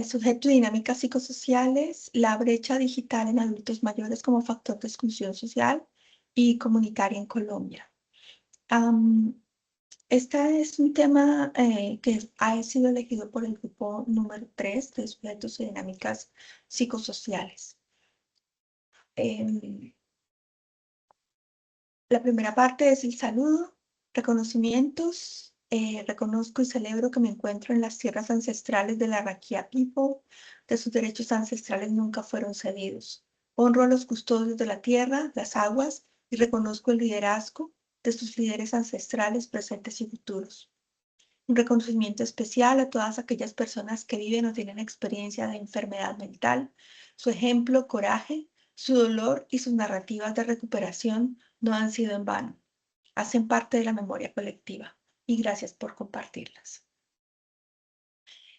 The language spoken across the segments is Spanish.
sujeto y dinámicas psicosociales, la brecha digital en adultos mayores como factor de exclusión social y comunitaria en Colombia. Am, este es un tema que ha sido elegido por el grupo número 3 de sujetos y dinámicas psicosociales. Em, la primera parte es el saludo, reconocimientos. Reconozco y celebro que me encuentro en las tierras ancestrales de la Raquia People, de sus derechos ancestrales nunca fueron cedidos. Honro a los custodios de la tierra, las aguas, y reconozco el liderazgo de sus líderes ancestrales presentes y futuros. Un reconocimiento especial a todas aquellas personas que viven o tienen experiencia de enfermedad mental. Su ejemplo, coraje, su dolor y sus narrativas de recuperación no han sido en vano. Hacen parte de la memoria colectiva. Y gracias por compartirlas.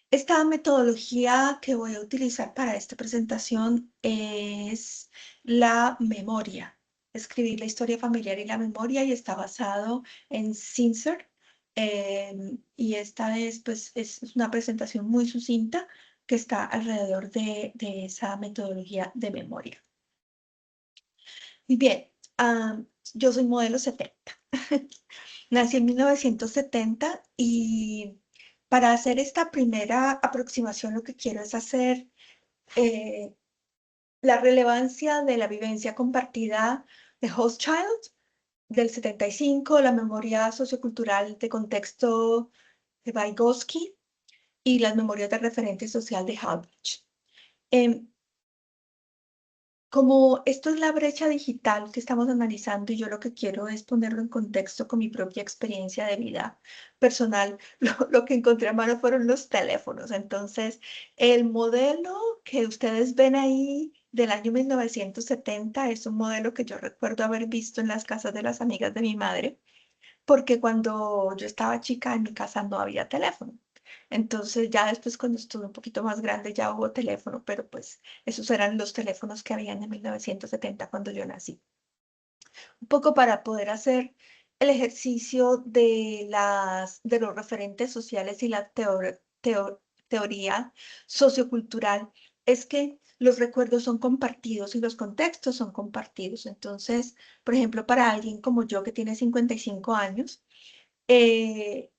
Esta metodología que voy a utilizar para esta presentación es la memoria. Escribir la historia familiar y la memoria, y está basado en Sincer. Y esta es, pues, es una presentación muy sucinta que está alrededor de esa metodología de memoria. Muy bien, yo soy modelo 70. Nací en 1970 y para hacer esta primera aproximación lo que quiero es hacer eh, la relevancia de la vivencia compartida de Hochschild del 75, la memoria sociocultural de contexto de Vygotsky y las memorias de referente social de Halbach. Como esto es la brecha digital que estamos analizando, y yo lo que quiero es ponerlo en contexto con mi propia experiencia de vida personal, lo que encontré a mano fueron los teléfonos. Entonces, el modelo que ustedes ven ahí del año 1970 es un modelo que yo recuerdo haber visto en las casas de las amigas de mi madre, porque cuando yo estaba chica en mi casa no había teléfono. Entonces ya después cuando estuve un poquito más grande ya hubo teléfono, pero pues esos eran los teléfonos que habían en 1970 cuando yo nací. Un poco para poder hacer el ejercicio de los referentes sociales y la teoría sociocultural, es que los recuerdos son compartidos y los contextos son compartidos. Entonces, por ejemplo, para alguien como yo que tiene 55 años, eh,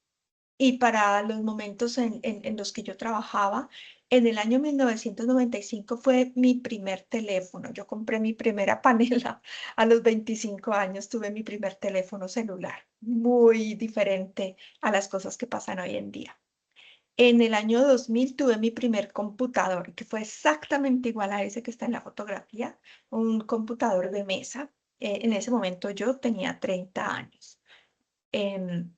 y para los momentos en los que yo trabajaba, en el año 1995 fue mi primer teléfono. Yo compré mi primera panela a los 25 años, tuve mi primer teléfono celular, muy diferente a las cosas que pasan hoy en día. En el año 2000 tuve mi primer computador, que fue exactamente igual a ese que está en la fotografía, un computador de mesa. En ese momento yo tenía 30 años. Em,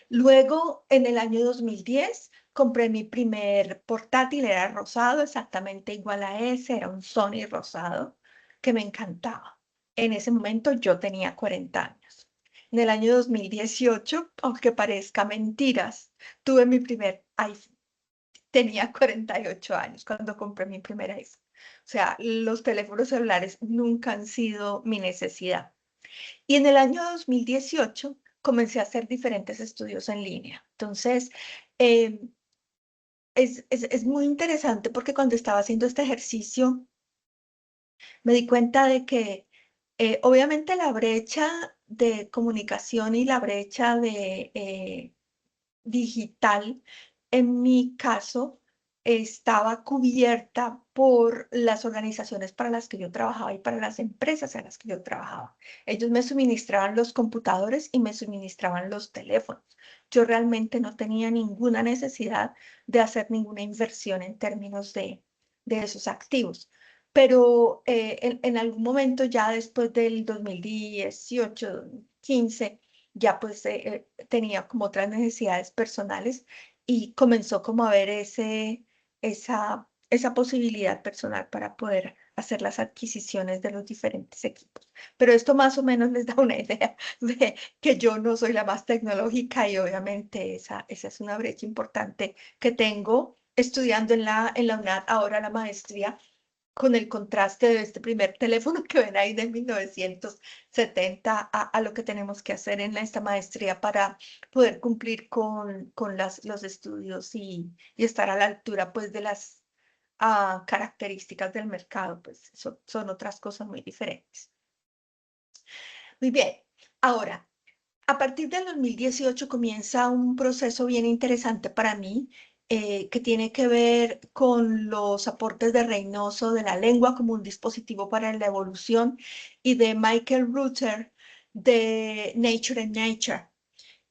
Luego, en el año 2010, compré mi primer portátil, era rosado, exactamente igual a ese, era un Sony rosado, que me encantaba. En ese momento yo tenía 40 años. En el año 2018, aunque parezca mentiras, tuve mi primer iPhone. Tenía 48 años cuando compré mi primer iPhone. O sea, los teléfonos celulares nunca han sido mi necesidad. Y en el año 2018 comencé a hacer diferentes estudios en línea. Entonces, eh, es muy interesante porque cuando estaba haciendo este ejercicio me di cuenta de que obviamente la brecha de comunicación y la brecha de digital, en mi caso, estaba cubierta por las organizaciones para las que yo trabajaba y para las empresas en las que yo trabajaba. Ellos me suministraban los computadores y me suministraban los teléfonos. Yo realmente no tenía ninguna necesidad de hacer ninguna inversión en términos de esos activos. Pero en algún momento, ya después del 2018, 15, ya pues tenía como otras necesidades personales y comenzó como a ver esa posibilidad personal para poder hacer las adquisiciones de los diferentes equipos. Pero esto más o menos les da una idea de que yo no soy la más tecnológica, y obviamente esa es una brecha importante que tengo estudiando en la UNAD ahora la maestría, con el contraste de este primer teléfono que ven ahí de 1970 a lo que tenemos que hacer en esta maestría para poder cumplir con los estudios y estar a la altura pues de las características del mercado, pues son otras cosas muy diferentes. Muy bien, ahora, a partir del 2018 comienza un proceso bien interesante para mí, que tiene que ver con los aportes de Reynoso de la lengua como un dispositivo para la evolución y de Michael Ruther de Nature and Nature.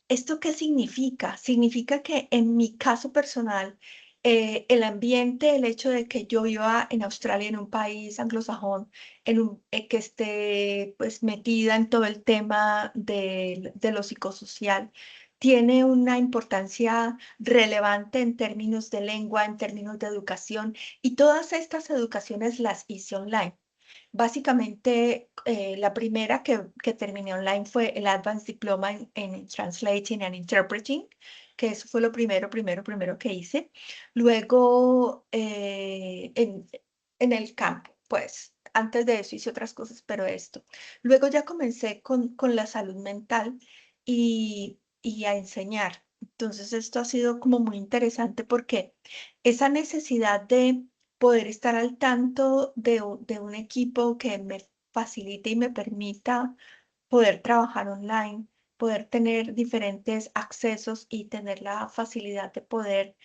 ¿Esto qué significa? Significa que en mi caso personal, el ambiente, el hecho de que yo viva en Australia, en un país anglosajón, que esté pues metida en todo el tema de lo psicosocial, tiene una importancia relevante en términos de lengua, en términos de educación, y todas estas educaciones las hice online. Básicamente, la primera que terminé online fue el Advanced Diploma en Translating and Interpreting, que eso fue lo primero que hice. Luego, en el campo, pues, antes de eso hice otras cosas, pero esto. Luego ya comencé con la salud mental y a enseñar. Entonces, esto ha sido como muy interesante porque esa necesidad de poder estar al tanto de un equipo que me facilite y me permita poder trabajar online, poder tener diferentes accesos y tener la facilidad de poder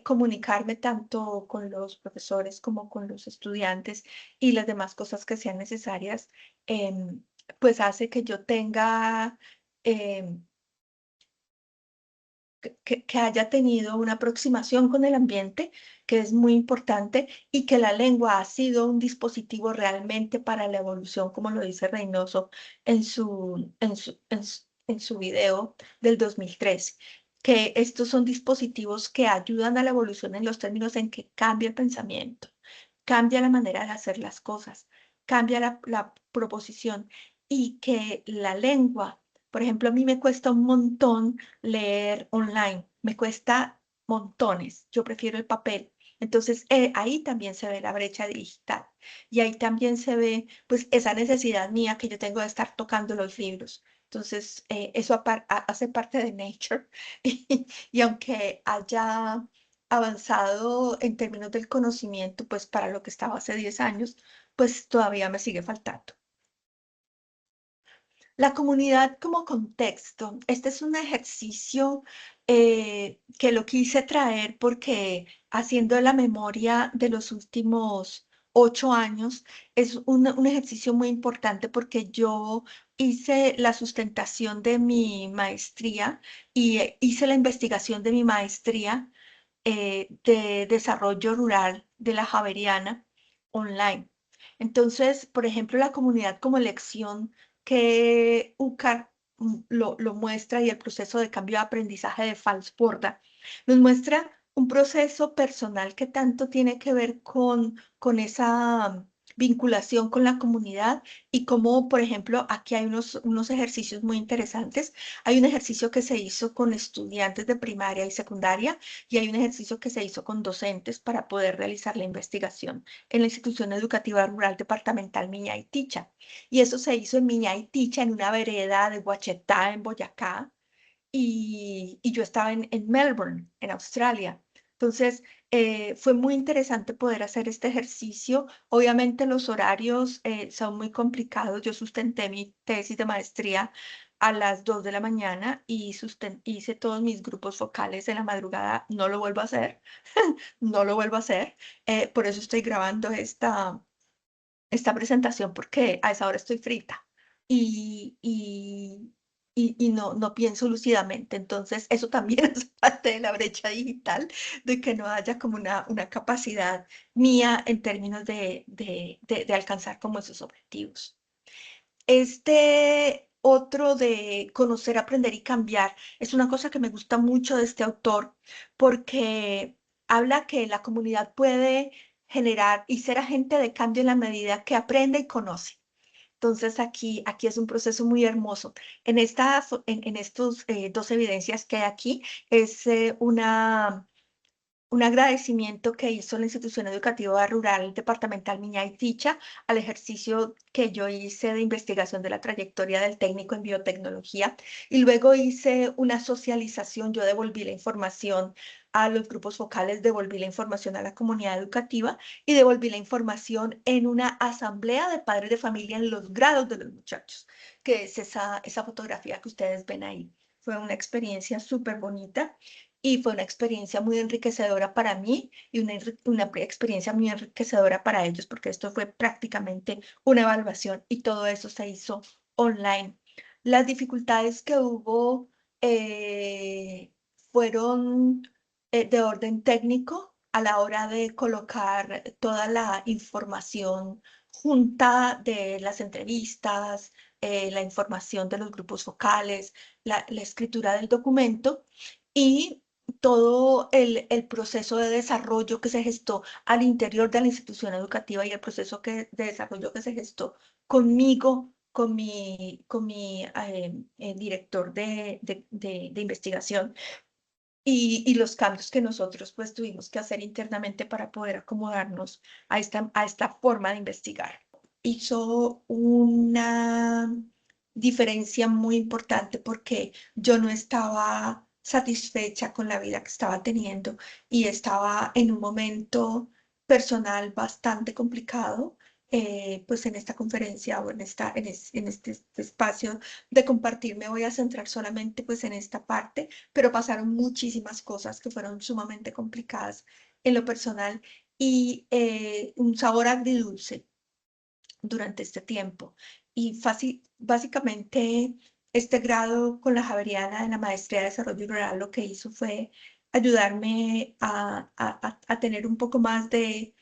comunicarme tanto con los profesores como con los estudiantes y las demás cosas que sean necesarias, em, pues hace que yo tenga em, que haya tenido una aproximación con el ambiente, que es muy importante, y que la lengua ha sido un dispositivo realmente para la evolución, como lo dice Reynoso en su video del 2013, que estos son dispositivos que ayudan a la evolución en los términos en que cambia el pensamiento, cambia la manera de hacer las cosas, cambia la proposición y que la lengua, por ejemplo, a mí me cuesta un montón leer online. Me cuesta montones. Yo prefiero el papel. Entonces, ahí también se ve la brecha digital y ahí también se ve, pues, esa necesidad mía que yo tengo de estar tocando los libros. Entonces, eso hace parte de Nature y aunque haya avanzado en términos del conocimiento, pues para lo que estaba hace 10 años, pues todavía me sigue faltando. La comunidad como contexto. Este es un ejercicio que lo quise traer porque haciendo la memoria de los últimos 8 años es un ejercicio muy importante porque yo hice la sustentación de mi maestría y hice la investigación de mi maestría de desarrollo rural de la Javeriana online. Entonces, por ejemplo, la comunidad como lección que UCAR lo muestra y el proceso de cambio de aprendizaje de Falsborda nos muestra un proceso personal que tanto tiene que ver con esa vinculación con la comunidad y como, por ejemplo, aquí hay unos ejercicios muy interesantes. Hay un ejercicio que se hizo con estudiantes de primaria y secundaria y hay un ejercicio que se hizo con docentes para poder realizar la investigación en la institución educativa rural departamental Miñay Ticha. Y eso se hizo en Miñay Ticha, en una vereda de Guachetá, en Boyacá, y yo estaba en Melbourne, en Australia. Entonces, fue muy interesante poder hacer este ejercicio. Obviamente los horarios son muy complicados. Yo sustenté mi tesis de maestría a las 2 de la mañana y hice todos mis grupos focales en la madrugada. No lo vuelvo a hacer, no lo vuelvo a hacer. Por eso estoy grabando esta presentación porque a esa hora estoy frita y, y, y no pienso lúcidamente. Entonces, eso también es parte de la brecha digital, de que no haya como una capacidad mía en términos de alcanzar como esos objetivos. Este otro de conocer, aprender y cambiar es una cosa que me gusta mucho de este autor porque habla que la comunidad puede generar y ser agente de cambio en la medida que aprende y conoce. Entonces aquí es un proceso muy hermoso. En estos dos evidencias que hay aquí es una un agradecimiento que hizo la institución educativa rural departamental Miñay Ticha al ejercicio que yo hice de investigación de la trayectoria del técnico en biotecnología y luego hice una socialización, yo devolví la información a los grupos focales, devolví la información a la comunidad educativa y devolví la información en una asamblea de padres de familia en los grados de los muchachos, que es esa fotografía que ustedes ven ahí. Fue una experiencia súper bonita y fue una experiencia muy enriquecedora para mí y una experiencia muy enriquecedora para ellos, porque esto fue prácticamente una evaluación y todo eso se hizo online. Las dificultades que hubo fueron de orden técnico a la hora de colocar toda la información junta de las entrevistas, la información de los grupos focales, la escritura del documento y todo el proceso de desarrollo que se gestó al interior de la institución educativa y el proceso de desarrollo que se gestó conmigo, con mi director de investigación y los cambios que nosotros pues tuvimos que hacer internamente para poder acomodarnos a esta forma de investigar. Hizo una diferencia muy importante porque yo no estaba satisfecha con la vida que estaba teniendo y estaba en un momento personal bastante complicado. Pues en esta conferencia o en este espacio de compartir me voy a centrar solamente pues en esta parte, pero pasaron muchísimas cosas que fueron sumamente complicadas en lo personal y un sabor agridulce durante este tiempo. Y básicamente este grado con la Javeriana de la Maestría de Desarrollo Rural lo que hizo fue ayudarme a tener un poco más de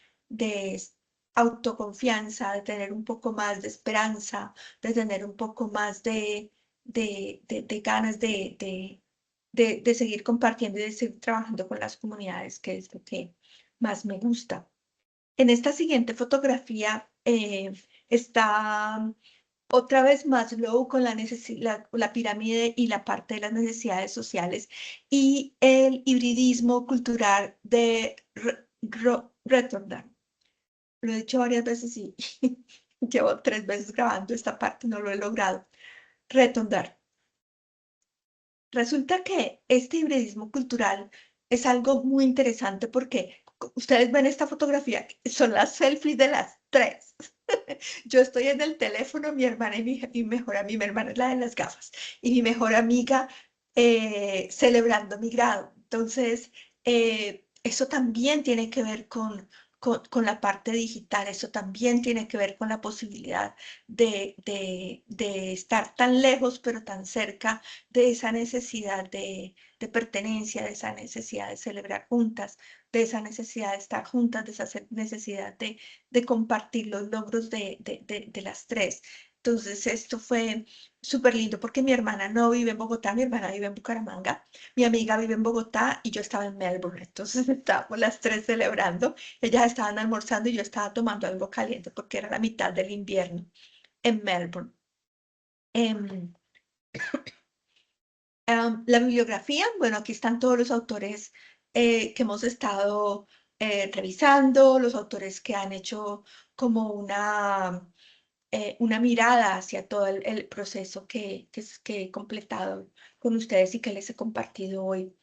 autoconfianza, de tener un poco más de esperanza, de tener un poco más de ganas de seguir compartiendo y de seguir trabajando con las comunidades, que es lo que más me gusta. En esta siguiente fotografía está otra vez Maslow con la pirámide y la parte de las necesidades sociales y el hibridismo cultural de Rotterdam. Lo he dicho varias veces y llevo 3 veces grabando esta parte, no lo he logrado. Retornar. Resulta que este hibridismo cultural es algo muy interesante porque ustedes ven esta fotografía, son las selfies de las tres. Yo estoy en el teléfono, mi hermana y mi mejor amiga, mi hermana es la de las gafas, y mi mejor amiga celebrando mi grado. Entonces, eso también tiene que ver con la parte digital, eso también tiene que ver con la posibilidad de estar tan lejos, pero tan cerca de esa necesidad de pertenencia, de esa necesidad de celebrar juntas, de esa necesidad de estar juntas, de esa necesidad de compartir los logros de las tres. Entonces, esto fue súper lindo porque mi hermana no vive en Bogotá, mi hermana vive en Bucaramanga, mi amiga vive en Bogotá y yo estaba en Melbourne. Entonces, estábamos las tres celebrando. Ellas estaban almorzando y yo estaba tomando algo caliente porque era la mitad del invierno en Melbourne. Em, la bibliografía, bueno, aquí están todos los autores que hemos estado revisando, los autores que han hecho como una mirada hacia todo el proceso que he completado con ustedes y que les he compartido hoy.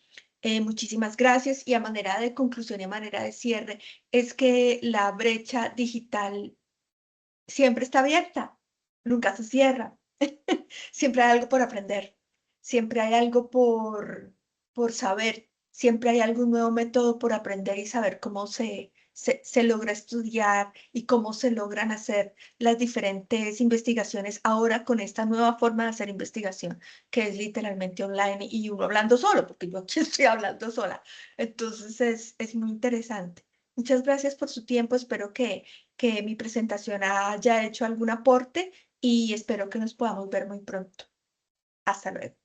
Muchísimas gracias y a manera de conclusión y a manera de cierre, es que la brecha digital siempre está abierta, nunca se cierra. Siempre hay algo por aprender, siempre hay algo por saber, siempre hay algún nuevo método por aprender y saber cómo se logra estudiar y cómo se logran hacer las diferentes investigaciones ahora con esta nueva forma de hacer investigación, que es literalmente online y uno hablando solo, porque yo aquí estoy hablando sola. Entonces es muy interesante. Muchas gracias por su tiempo. Espero que mi presentación haya hecho algún aporte y espero que nos podamos ver muy pronto. Hasta luego.